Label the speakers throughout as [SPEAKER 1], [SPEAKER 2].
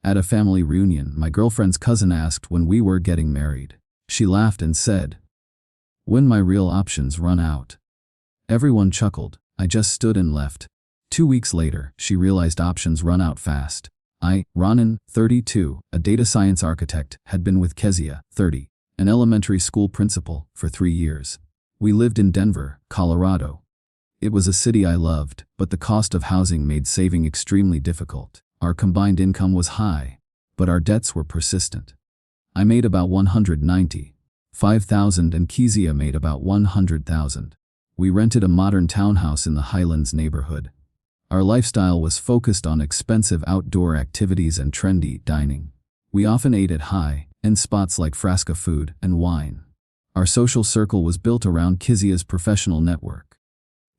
[SPEAKER 1] At a family reunion, my girlfriend's cousin asked when we were getting married. She laughed and said, "When my real options run out." Everyone chuckled. I just stood and left. 2 weeks later, she realized options run out fast. I, Ronan, 32, a data science architect, had been with Kezia, 30, an elementary school principal, for 3 years. We lived in Denver, Colorado. It was a city I loved, but the cost of housing made saving extremely difficult. Our combined income was high, but our debts were persistent. I made about $195,000 and Kezia made about $100,000. We rented a modern townhouse in the Highlands neighborhood. Our lifestyle was focused on expensive outdoor activities and trendy dining. We often ate at high-end spots like Frasca Food and Wine. Our social circle was built around Kezia's professional network.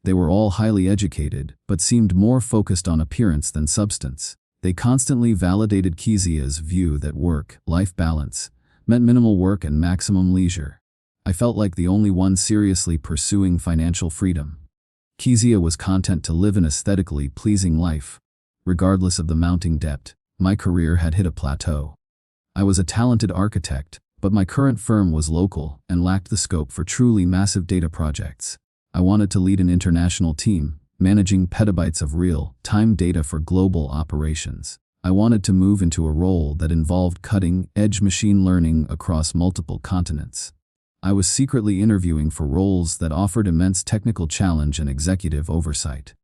[SPEAKER 1] They were all highly educated, but seemed more focused on appearance than substance. They constantly validated Kezia's view that work-life balance meant minimal work and maximum leisure. I felt like the only one seriously pursuing financial freedom. Kezia was content to live an aesthetically pleasing life. Regardless of the mounting debt, my career had hit a plateau. I was a talented architect, but my current firm was local and lacked the scope for truly massive data projects. I wanted to lead an international team, managing petabytes of real-time data for global operations. I wanted to move into a role that involved cutting-edge machine learning across multiple continents. I was secretly interviewing for roles that offered immense technical challenge and executive oversight.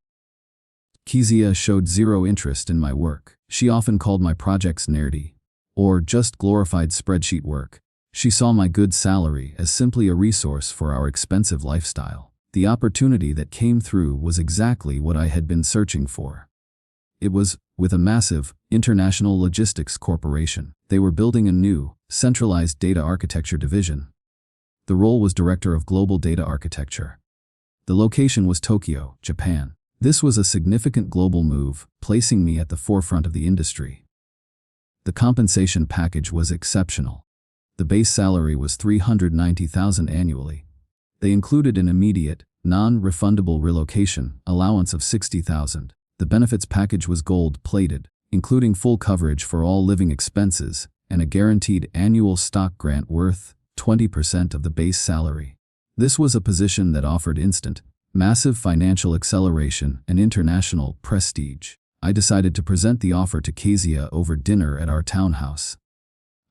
[SPEAKER 1] Kezia showed zero interest in my work. She often called my projects nerdy, or just glorified spreadsheet work. She saw my good salary as simply a resource for our expensive lifestyle. The opportunity that came through was exactly what I had been searching for. It was with a massive, international logistics corporation. They were building a new, centralized data architecture division. The role was Director of Global Data Architecture. The location was Tokyo, Japan. This was a significant global move, placing me at the forefront of the industry. The compensation package was exceptional. The base salary was $390,000 annually. They included an immediate, non-refundable relocation allowance of $60,000. The benefits package was gold-plated, including full coverage for all living expenses and a guaranteed annual stock grant worth 20% of the base salary. This was a position that offered instant, massive financial acceleration and international prestige. I decided to present the offer to Kezia over dinner at our townhouse.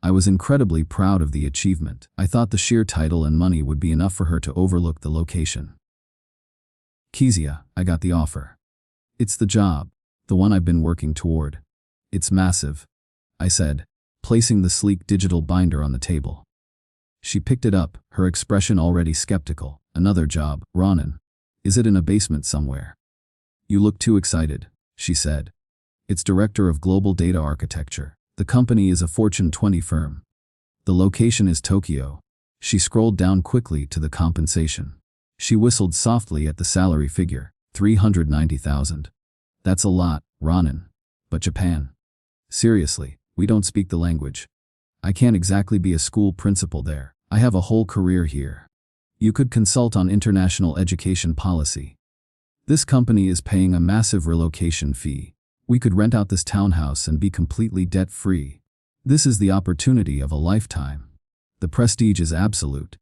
[SPEAKER 1] I was incredibly proud of the achievement. I thought the sheer title and money would be enough for her to overlook the location. "Kezia, I got the offer. It's the job, the one I've been working toward. It's massive," I said, placing the sleek digital binder on the table. She picked it up, her expression already skeptical. "Another job, Ronan. Is it in a basement somewhere?" "You look too excited," she said. "It's Director of Global Data Architecture. The company is a Fortune 20 firm. The location is Tokyo." She scrolled down quickly to the compensation. She whistled softly at the salary figure, $390,000. "That's a lot, Ronan. But Japan? Seriously, we don't speak the language. I can't exactly be a school principal there. I have a whole career here. You could consult on international education policy. This company is paying a massive relocation fee. We could rent out this townhouse and be completely debt-free. This is the opportunity of a lifetime. The prestige is absolute.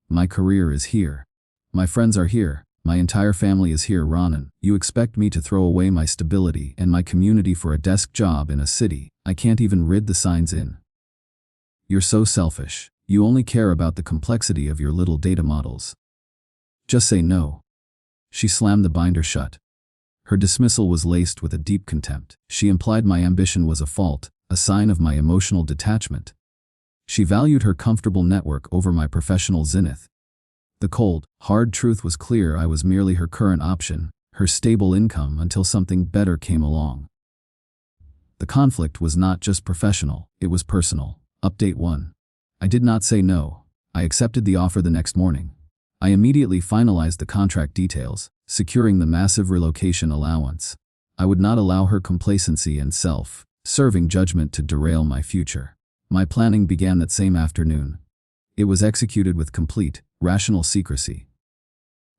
[SPEAKER 1] My career is here. My friends are here. My entire family is here. Ronan, you expect me to throw away my stability and my community for a desk job in a city I can't even read the signs in? You're so selfish. You only care about the complexity of your little data models. Just say no." She slammed the binder shut. Her dismissal was laced with a deep contempt. She implied my ambition was a fault, a sign of my emotional detachment. She valued her comfortable network over my professional zenith. The cold, hard truth was clear. I was merely her current option, her stable income until something better came along. The conflict was not just professional, it was personal. Update 1. I did not say no. I accepted the offer the next morning. I immediately finalized the contract details, securing the massive relocation allowance. I would not allow her complacency and self-serving judgment to derail my future. My planning began that same afternoon. It was executed with complete, rational secrecy.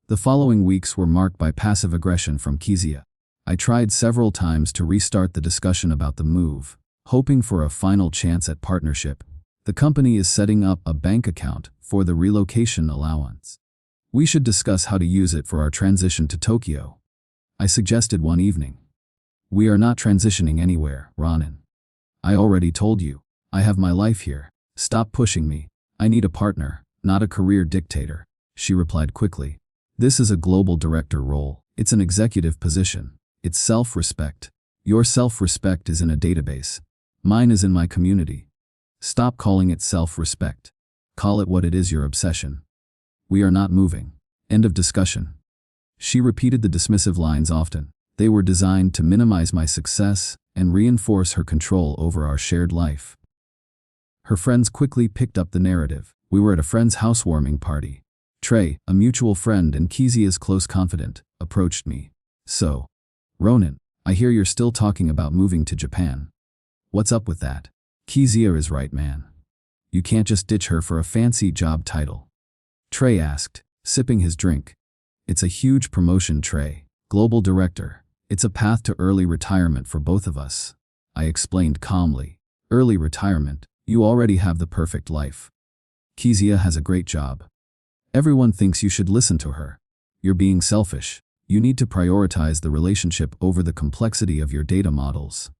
[SPEAKER 1] The following weeks were marked by passive aggression from Kezia. I tried several times to restart the discussion about the move, hoping for a final chance at partnership. The company is setting up a bank account for the relocation allowance. We should discuss how to use it for our transition to Tokyo. I suggested one evening. We are not transitioning anywhere, Ronan. I already told you. I have my life here. Stop pushing me. I need a partner, not a career dictator, she replied quickly. This is a global director role. It's an executive position. It's self-respect. Your self-respect is in a database. Mine is in my community. Stop calling it self-respect. Call it what it is, your obsession. We are not moving. End of discussion. She repeated the dismissive lines often. They were designed to minimize my success and reinforce her control over our shared life. Her friends quickly picked up the narrative. We were at a friend's housewarming party. Trey, a mutual friend and Kezia's close confidant, approached me. So, Ronan, I hear you're still talking about moving to Japan. What's up with that? Kezia is right, man. You can't just ditch her for a fancy job title. Trey asked, sipping his drink. It's a huge promotion, Trey. Global director. It's a path to early retirement for both of us. I explained calmly. Early retirement? You already have the perfect life. Kezia has a great job. Everyone thinks you should listen to her. You're being selfish. You need to prioritize the relationship over the complexity of your data models.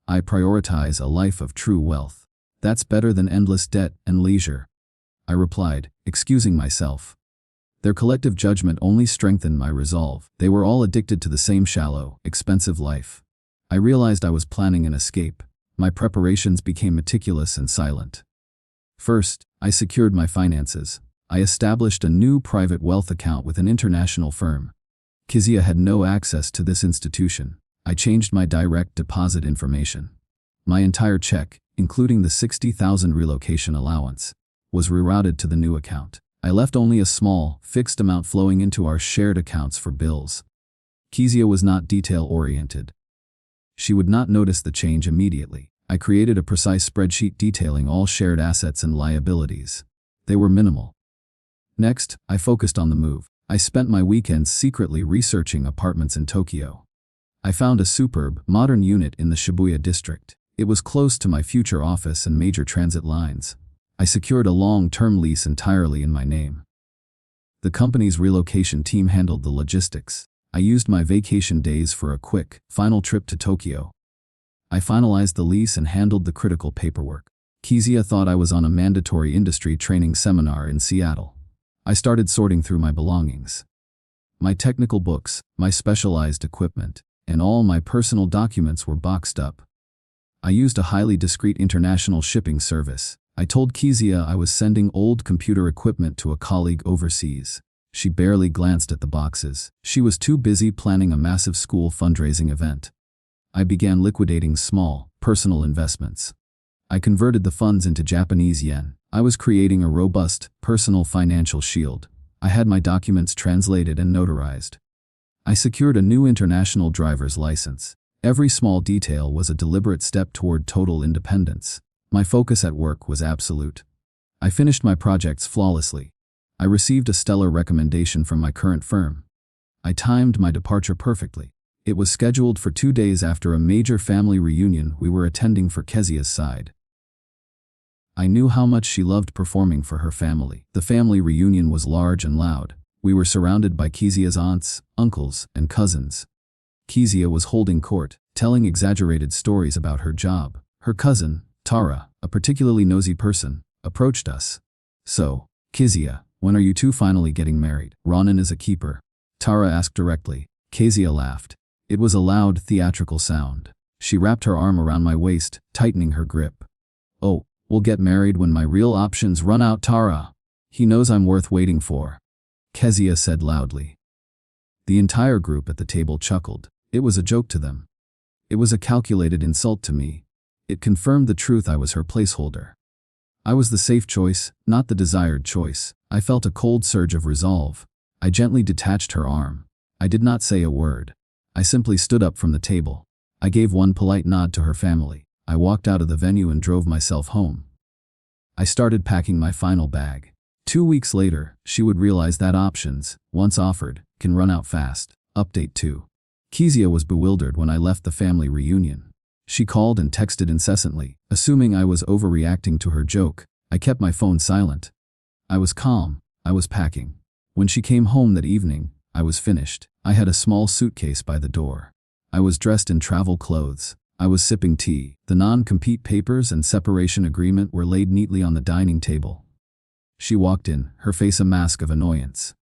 [SPEAKER 1] I prioritize a life of true wealth. That's better than endless debt and leisure. I replied, excusing myself. Their collective judgment only strengthened my resolve. They were all addicted to the same shallow, expensive life. I realized I was planning an escape. My preparations became meticulous and silent. First, I secured my finances. I established a new private wealth account with an international firm. Kezia had no access to this institution. I changed my direct deposit information. My entire check, including the $60,000 relocation allowance, was rerouted to the new account. I left only a small, fixed amount flowing into our shared accounts for bills. Kezia was not detail-oriented. She would not notice the change immediately. I created a precise spreadsheet detailing all shared assets and liabilities. They were minimal. Next, I focused on the move. I spent my weekends secretly researching apartments in Tokyo. I found a superb, modern unit in the Shibuya district. It was close to my future office and major transit lines. I secured a long-term lease entirely in my name. The company's relocation team handled the logistics. I used my vacation days for a quick, final trip to Tokyo. I finalized the lease and handled the critical paperwork. Kezia thought I was on a mandatory industry training seminar in Seattle. I started sorting through my belongings. My technical books, my specialized equipment, and all my personal documents were boxed up. I used a highly discreet international shipping service. I told Kezia I was sending old computer equipment to a colleague overseas. She barely glanced at the boxes. She was too busy planning a massive school fundraising event. I began liquidating small, personal investments. I converted the funds into Japanese yen. I was creating a robust, personal financial shield. I had my documents translated and notarized. I secured a new international driver's license. Every small detail was a deliberate step toward total independence. My focus at work was absolute. I finished my projects flawlessly. I received a stellar recommendation from my current firm. I timed my departure perfectly. It was scheduled for 2 days after a major family reunion we were attending for Kezia's side. I knew how much she loved performing for her family. The family reunion was large and loud. We were surrounded by Kezia's aunts, uncles, and cousins. Kezia was holding court, telling exaggerated stories about her job. Her cousin, Tara, a particularly nosy person, approached us. So, Kezia, when are you two finally getting married? Ronan is a keeper. Tara asked directly. Kezia laughed. It was a loud, theatrical sound. She wrapped her arm around my waist, tightening her grip. Oh, we'll get married when my real options run out, Tara. He knows I'm worth waiting for. Kezia said loudly. The entire group at the table chuckled. It was a joke to them. It was a calculated insult to me. It confirmed the truth I was her placeholder. I was the safe choice, not the desired choice. I felt a cold surge of resolve. I gently detached her arm. I did not say a word. I simply stood up from the table. I gave one polite nod to her family. I walked out of the venue and drove myself home. I started packing my final bag. 2 weeks later, she would realize that options, once offered, can run out fast. Update 2. Kezia was bewildered when I left the family reunion. She called and texted incessantly, assuming I was overreacting to her joke. I kept my phone silent. I was calm. I was packing. When she came home that evening, I was finished. I had a small suitcase by the door. I was dressed in travel clothes. I was sipping tea. The non-compete papers and separation agreement were laid neatly on the dining table. She walked in, her face a mask of annoyance.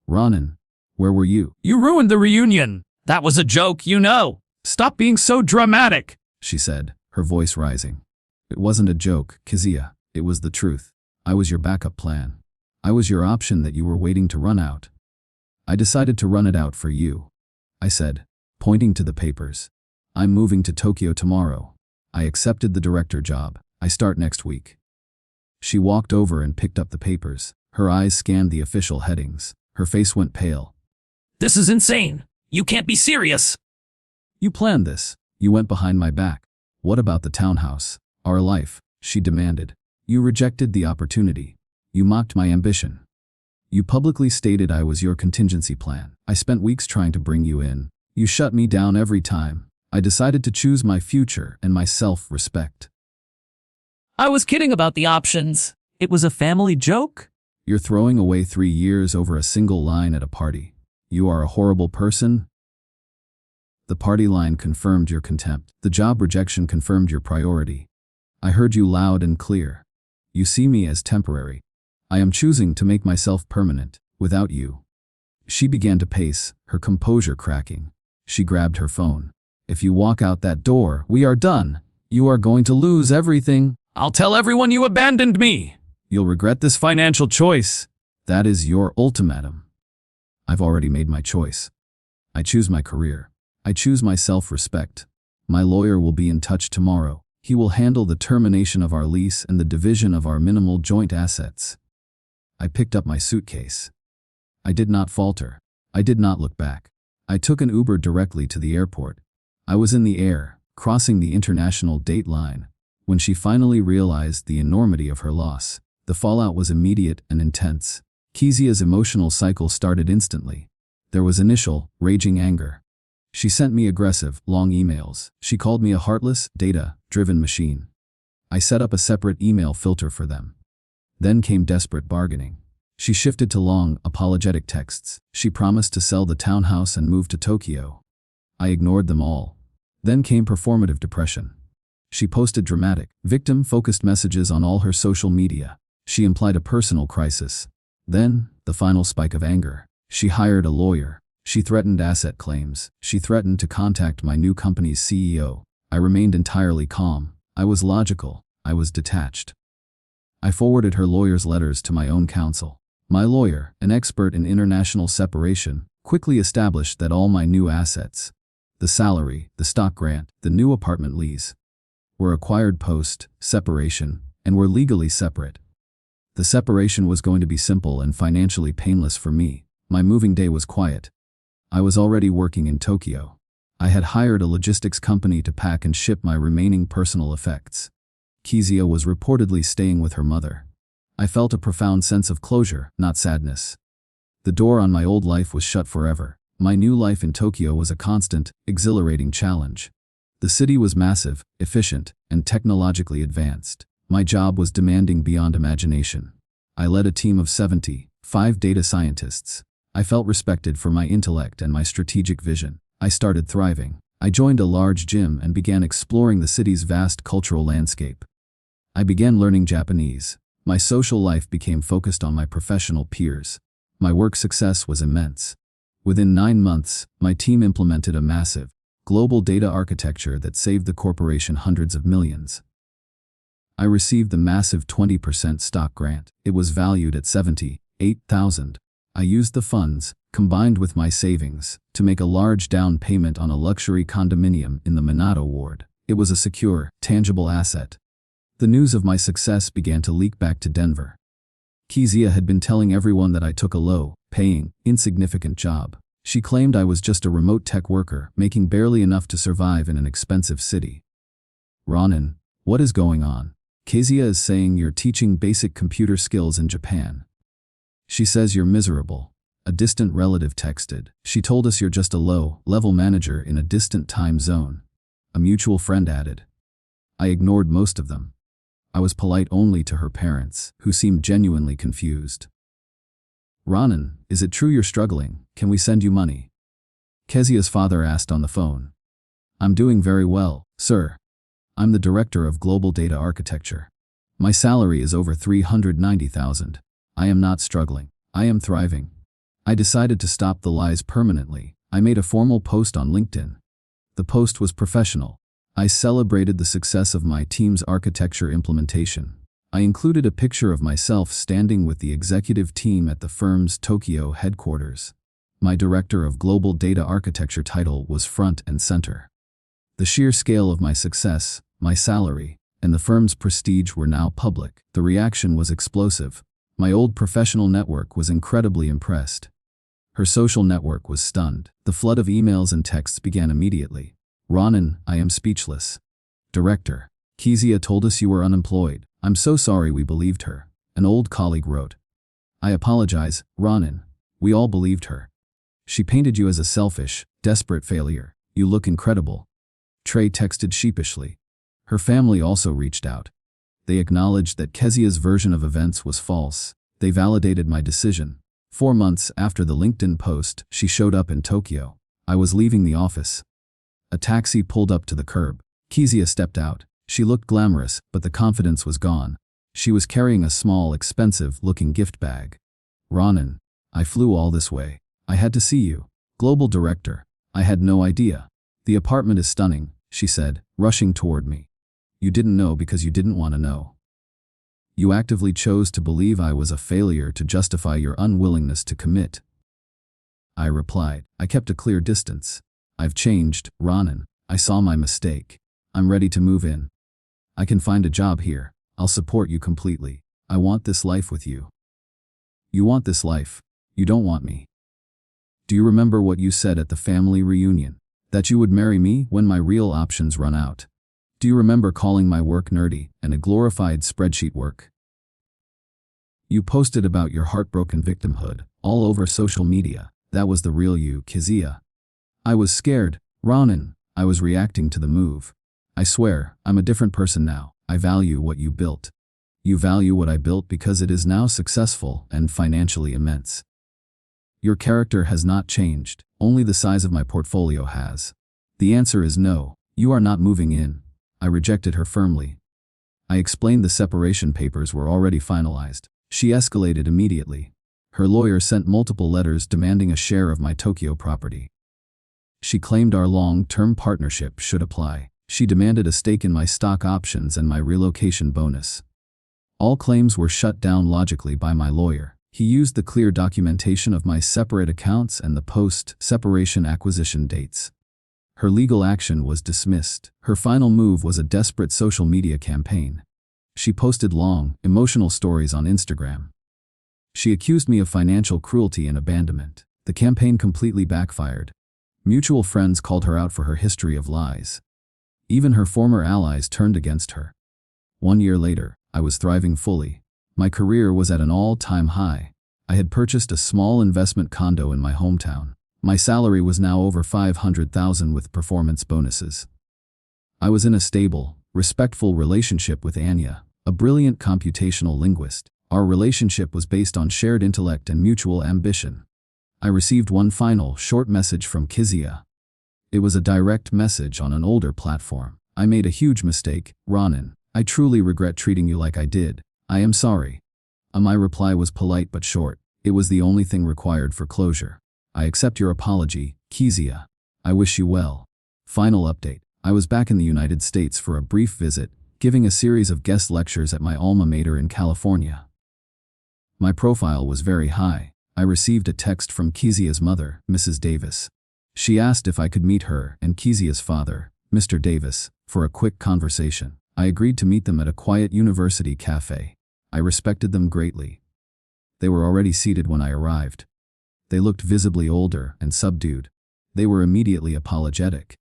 [SPEAKER 1] "Ronan, where were you?"
[SPEAKER 2] "You ruined the reunion. That was a joke, you know. Stop being so dramatic,"
[SPEAKER 1] she said, her voice rising. "It wasn't a joke, Kezia. It was the truth. I was your backup plan. I was your option that you were waiting to run out. I decided to run it out for you," I said, pointing to the papers. "I'm moving to Tokyo tomorrow. I accepted the director job. I start next week." She walked over and picked up the papers. Her eyes scanned the official headings. Her face went pale.
[SPEAKER 2] "This is insane. You can't be serious."
[SPEAKER 1] "You planned this. You went behind my back. What about the townhouse? Our life?" she demanded. "You rejected the opportunity. You mocked my ambition. You publicly stated I was your contingency plan. I spent weeks trying to bring you in. You shut me down every time. I decided to choose my future and my self-respect."
[SPEAKER 2] "I was kidding about the options. It was a family joke."
[SPEAKER 1] "You're throwing away 3 years over a single line at a party. You are a horrible person." The party line confirmed your contempt. The job rejection confirmed your priority. I heard you loud and clear. You see me as temporary. I am choosing to make myself permanent, without you. She began to pace, her composure cracking. She grabbed her phone. "If you walk out that door, we are done. You are going to lose everything.
[SPEAKER 2] "I'll tell everyone you abandoned me.
[SPEAKER 1] You'll regret this financial choice. That is your ultimatum." "I've already made my choice. I choose my career. I choose my self-respect. My lawyer will be in touch tomorrow. He will handle the termination of our lease and the division of our minimal joint assets." I picked up my suitcase. I did not falter. I did not look back. I took an Uber directly to the airport. I was in the air, crossing the international date line. When she finally realized the enormity of her loss, the fallout was immediate and intense. Kezia's emotional cycle started instantly. There was initial, raging anger. She sent me aggressive, long emails. She called me a heartless, data-driven machine. I set up a separate email filter for them. Then came desperate bargaining. She shifted to long, apologetic texts. She promised to sell the townhouse and move to Tokyo. I ignored them all. Then came performative depression. She posted dramatic, victim-focused messages on all her social media. She implied a personal crisis. Then, the final spike of anger. She hired a lawyer. She threatened asset claims. She threatened to contact my new company's CEO. I remained entirely calm. I was logical. I was detached. I forwarded her lawyer's letters to my own counsel. My lawyer, an expert in international separation, quickly established that all my new assets, the salary, the stock grant, the new apartment lease, were acquired post-separation and were legally separate. The separation was going to be simple and financially painless for me. My moving day was quiet. I was already working in Tokyo. I had hired a logistics company to pack and ship my remaining personal effects. Kezia was reportedly staying with her mother. I felt a profound sense of closure, not sadness. The door on my old life was shut forever. My new life in Tokyo was a constant, exhilarating challenge. The city was massive, efficient, and technologically advanced. My job was demanding beyond imagination. I led a team of 75 data scientists. I felt respected for my intellect and my strategic vision. I started thriving. I joined a large gym and began exploring the city's vast cultural landscape. I began learning Japanese. My social life became focused on my professional peers. My work success was immense. Within 9 months, my team implemented a massive, global data architecture that saved the corporation hundreds of millions. I received the massive 20% stock grant. It was valued at $78,000. I used the funds, combined with my savings, to make a large down payment on a luxury condominium in the Minato ward. It was a secure, tangible asset. The news of my success began to leak back to Denver. Kezia had been telling everyone that I took a low-paying, insignificant job. She claimed I was just a remote tech worker, making barely enough to survive in an expensive city. "Ronan, what is going on? Kezia is saying you're teaching basic computer skills in Japan. She says you're miserable." A distant relative texted. "She told us you're just a low-level manager in a distant time zone." a mutual friend added. I ignored most of them. I was polite only to her parents, who seemed genuinely confused. Ronan, is it true you're struggling? Can we send you money? Kezia's father asked on the phone. I'm doing very well, sir. I'm the director of global data architecture. My salary is over 390,000. I am not struggling. I am thriving. I decided to stop the lies permanently. I made a formal post on LinkedIn. The post was professional. I celebrated the success of my team's architecture implementation. I included a picture of myself standing with the executive team at the firm's Tokyo headquarters. My Director of Global Data Architecture title was front and center. The sheer scale of my success, my salary, and the firm's prestige were now public. The reaction was explosive. My old professional network was incredibly impressed. Her social network was stunned. The flood of emails and texts began immediately. Ronan, I am speechless. Director, Kezia told us you were unemployed. I'm so sorry we believed her, an old colleague wrote. I apologize, Ronan. We all believed her. She painted you as a selfish, desperate failure. You look incredible. Trey texted sheepishly. Her family also reached out. They acknowledged that Kezia's version of events was false. They validated my decision. 4 months after the LinkedIn post, she showed up in Tokyo. I was leaving the office. A taxi pulled up to the curb. Kezia stepped out. She looked glamorous, but the confidence was gone. She was carrying a small, expensive-looking gift bag. Ronan, I flew all this way. I had to see you. Global Director. I had no idea. The apartment is stunning, she said, rushing toward me. You didn't know because you didn't want to know. You actively chose to believe I was a failure to justify your unwillingness to commit. I replied. I kept a clear distance. I've changed, Ronan. I saw my mistake. I'm ready to move in. I can find a job here. I'll support you completely. I want this life with you. You want this life. You don't want me. Do you remember what you said at the family reunion? That you would marry me when my real options run out. Do you remember calling my work nerdy and a glorified spreadsheet work? You posted about your heartbroken victimhood all over social media. That was the real you, Kezia. I was scared, Ronan. I was reacting to the move. I swear, I'm a different person now. I value what you built. You value what I built because it is now successful and financially immense. Your character has not changed, only the size of my portfolio has. The answer is no, you are not moving in. I rejected her firmly. I explained the separation papers were already finalized. She escalated immediately. Her lawyer sent multiple letters demanding a share of my Tokyo property. She claimed our long-term partnership should apply. She demanded a stake in my stock options and my relocation bonus. All claims were shut down logically by my lawyer. He used the clear documentation of my separate accounts and the post-separation acquisition dates. Her legal action was dismissed. Her final move was a desperate social media campaign. She posted long, emotional stories on Instagram. She accused me of financial cruelty and abandonment. The campaign completely backfired. Mutual friends called her out for her history of lies. Even her former allies turned against her. 1 year later, I was thriving fully. My career was at an all-time high. I had purchased a small investment condo in my hometown. My salary was now over 500,000 with performance bonuses. I was in a stable, respectful relationship with Anya, a brilliant computational linguist. Our relationship was based on shared intellect and mutual ambition. I received one final, short message from Kezia. It was a direct message on an older platform. I made a huge mistake, Ronan. I truly regret treating you like I did. I am sorry. My reply was polite but short. It was the only thing required for closure. I accept your apology, Kezia. I wish you well. Final update. I was back in the United States for a brief visit, giving a series of guest lectures at my alma mater in California. My profile was very high. I received a text from Kezia's mother, Mrs. Davis. She asked if I could meet her and Kezia's father, Mr. Davis, for a quick conversation. I agreed to meet them at a quiet university cafe. I respected them greatly. They were already seated when I arrived. They looked visibly older and subdued. They were immediately apologetic.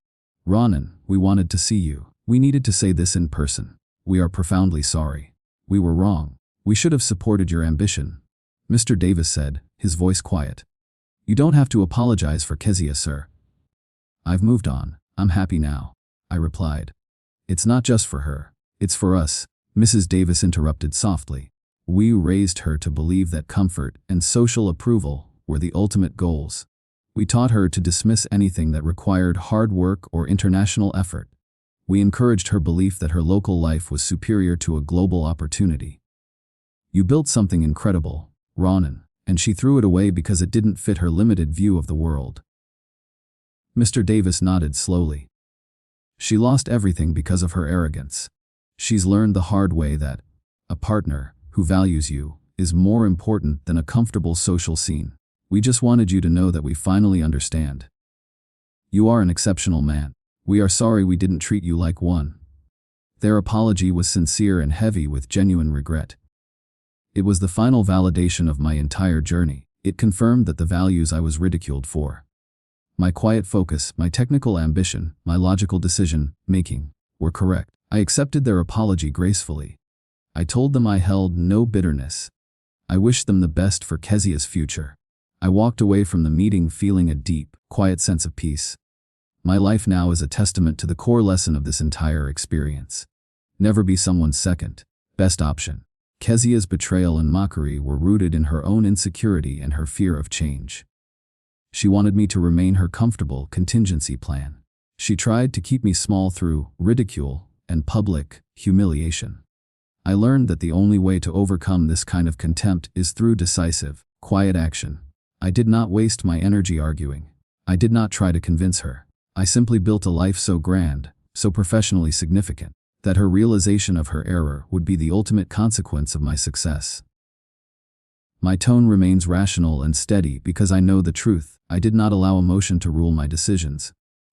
[SPEAKER 1] Ronan, we wanted to see you. We needed to say this in person. We are profoundly sorry. We were wrong. We should have supported your ambition. Mr. Davis said, his voice quiet. You don't have to apologize for Kezia, sir. I've moved on. I'm happy now. I replied. It's not just for her. It's for us, Mrs. Davis interrupted softly. We raised her to believe that comfort and social approval were the ultimate goals. We taught her to dismiss anything that required hard work or international effort. We encouraged her belief that her local life was superior to a global opportunity. You built something incredible, Ronan, and she threw it away because it didn't fit her limited view of the world. Mr. Davis nodded slowly. She lost everything because of her arrogance. She's learned the hard way that a partner who values you is more important than a comfortable social scene. We just wanted you to know that we finally understand. You are an exceptional man. We are sorry we didn't treat you like one. Their apology was sincere and heavy with genuine regret. It was the final validation of my entire journey. It confirmed that the values I was ridiculed for, my quiet focus, my technical ambition, my logical decision-making, were correct. I accepted their apology gracefully. I told them I held no bitterness. I wished them the best for Kezia's future. I walked away from the meeting feeling a deep, quiet sense of peace. My life now is a testament to the core lesson of this entire experience. Never be someone's second, best option. Kezia's betrayal and mockery were rooted in her own insecurity and her fear of change. She wanted me to remain her comfortable contingency plan. She tried to keep me small through ridicule and public humiliation. I learned that the only way to overcome this kind of contempt is through decisive, quiet action. I did not waste my energy arguing. I did not try to convince her. I simply built a life so grand, so professionally significant, that her realization of her error would be the ultimate consequence of my success. My tone remains rational and steady because I know the truth. I did not allow emotion to rule my decisions.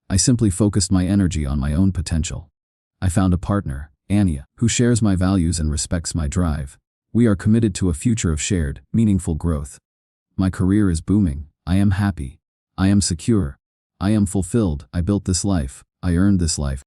[SPEAKER 1] I simply focused my energy on my own potential. I found a partner, Anya, who shares my values and respects my drive. We are committed to a future of shared, meaningful growth. My career is booming. I am happy. I am secure. I am fulfilled. I built this life. I earned this life.